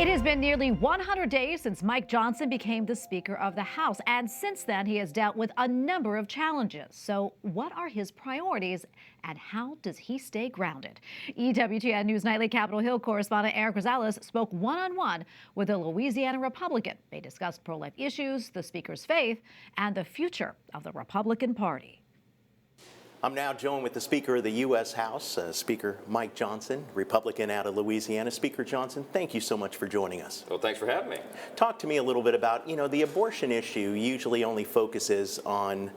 It has been nearly 100 days since Mike Johnson became the Speaker of the House, and since then he has dealt with a number of challenges. So what are his priorities, and how does he stay grounded? EWTN News Nightly Capitol Hill correspondent Erik Rosales spoke one-on-one with a Louisiana Republican. They discussed pro-life issues, the Speaker's faith, and the future of the Republican Party. I'm now joined with the Speaker of the U.S. House, Speaker Mike Johnson, Republican out of Louisiana. Speaker Johnson, thank you so much for joining us. Well, thanks for having me. Talk to me a little bit about, the abortion issue usually only focuses on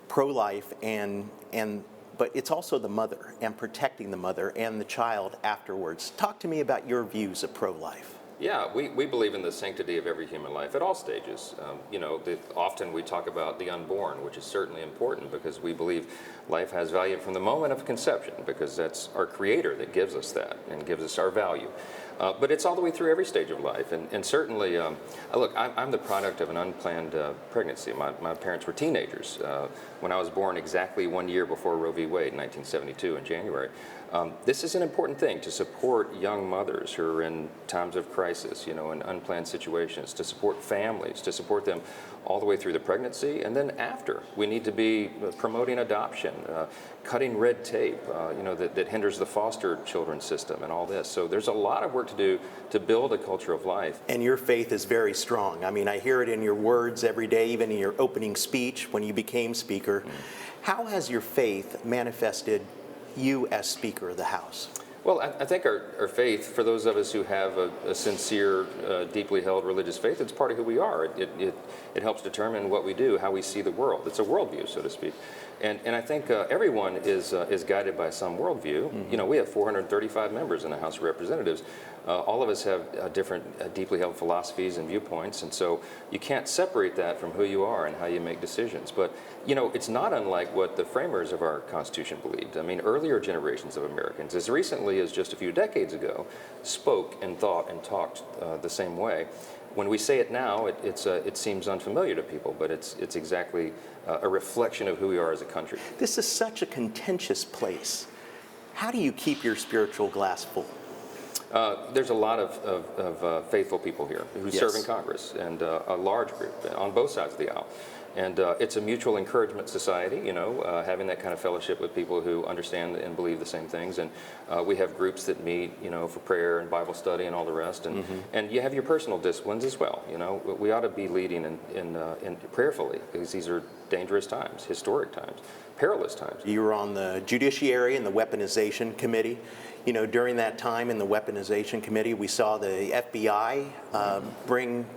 pro-life but it's also the mother and protecting the mother and the child afterwards. Talk to me about your views of pro-life. Yeah, we believe in the sanctity of every human life at all stages. Often we talk about the unborn, which is certainly important because we believe life has value from the moment of conception, because that's our Creator that gives us that and gives us our value. But it's all the way through every stage of life. And certainly, look, I'm the product of an unplanned pregnancy. My parents were teenagers when I was born, exactly 1 year before Roe v. Wade in 1972 in January. This is an important thing to support young mothers who are in times of crisis, in unplanned situations, to support families, to support them all the way through the pregnancy and then after. We need to be promoting adoption, cutting red tape, that hinders the foster children system and all this. So there's a lot of work to do to build a culture of life. And your faith is very strong. I mean, I hear it in your words every day, even in your opening speech when you became Speaker. How has your faith manifested you as Speaker of the House? Well, I think our faith, for those of us who have a sincere, deeply held religious faith, it's part of who we are. It helps determine what we do, how we see the world. It's a worldview, so to speak. And I think everyone is guided by some worldview. Mm-hmm. We have 435 members in the House of Representatives. All of us have different deeply held philosophies and viewpoints, and so you can't separate that from who you are and how you make decisions. But, it's not unlike what the framers of our Constitution believed. I mean, earlier generations of Americans, as recently as just a few decades ago, spoke and thought and talked the same way. When we say it now, it seems unfamiliar to people, but it's exactly a reflection of who we are as a country. This is such a contentious place. How do you keep your spiritual glass full? There's a lot of faithful people here who serve in Congress, and a large group on both sides of the aisle. And it's a mutual encouragement society, having that kind of fellowship with people who understand and believe the same things. And we have groups that meet, for prayer and Bible study and all the rest. And and you have your personal disciplines as well. We ought to be leading in prayerfully, because these are dangerous times, historic times, perilous times. You were on the Judiciary and the Weaponization Committee. During that time in the Weaponization Committee, we saw the FBI bring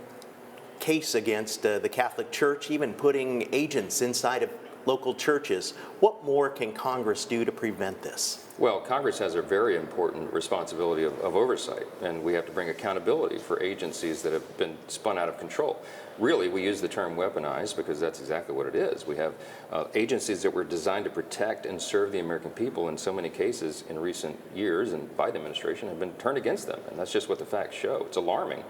case against the Catholic Church, even putting agents inside of local churches. What more can Congress do to prevent this? Well, Congress has a very important responsibility of oversight, and we have to bring accountability for agencies that have been spun out of control. Really, we use the term weaponized because that's exactly what it is. We have agencies that were designed to protect and serve the American people. In so many cases in recent years, and Biden administration, have been turned against them, and that's just what the facts show. It's alarming.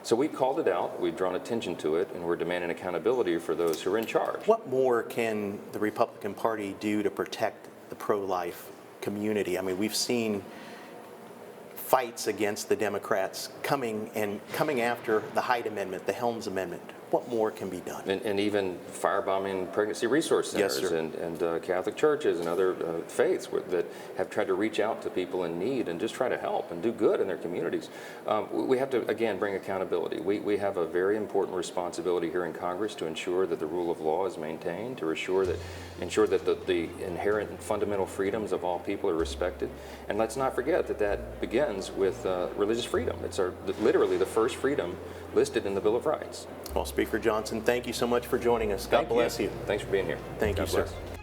So we called it out, we've drawn attention to it, and we're demanding accountability for those who are in charge. What more can the Republican Party do to protect the pro-life community? I mean, we've seen fights against the Democrats coming after the Hyde Amendment, the Helms Amendment. What more can be done? And even firebombing pregnancy resource centers, yes, and Catholic churches and other faiths that have tried to reach out to people in need and just try to help and do good in their communities. We have to, again, bring accountability. We have a very important responsibility here in Congress to ensure that the rule of law is maintained, to ensure that the inherent and fundamental freedoms of all people are respected. And let's not forget that begins with religious freedom. It's literally the first freedom listed in the Bill of Rights. Well, Speaker Johnson, thank you so much for joining us. God bless you. Thanks for being here. Thank you, sir. God bless.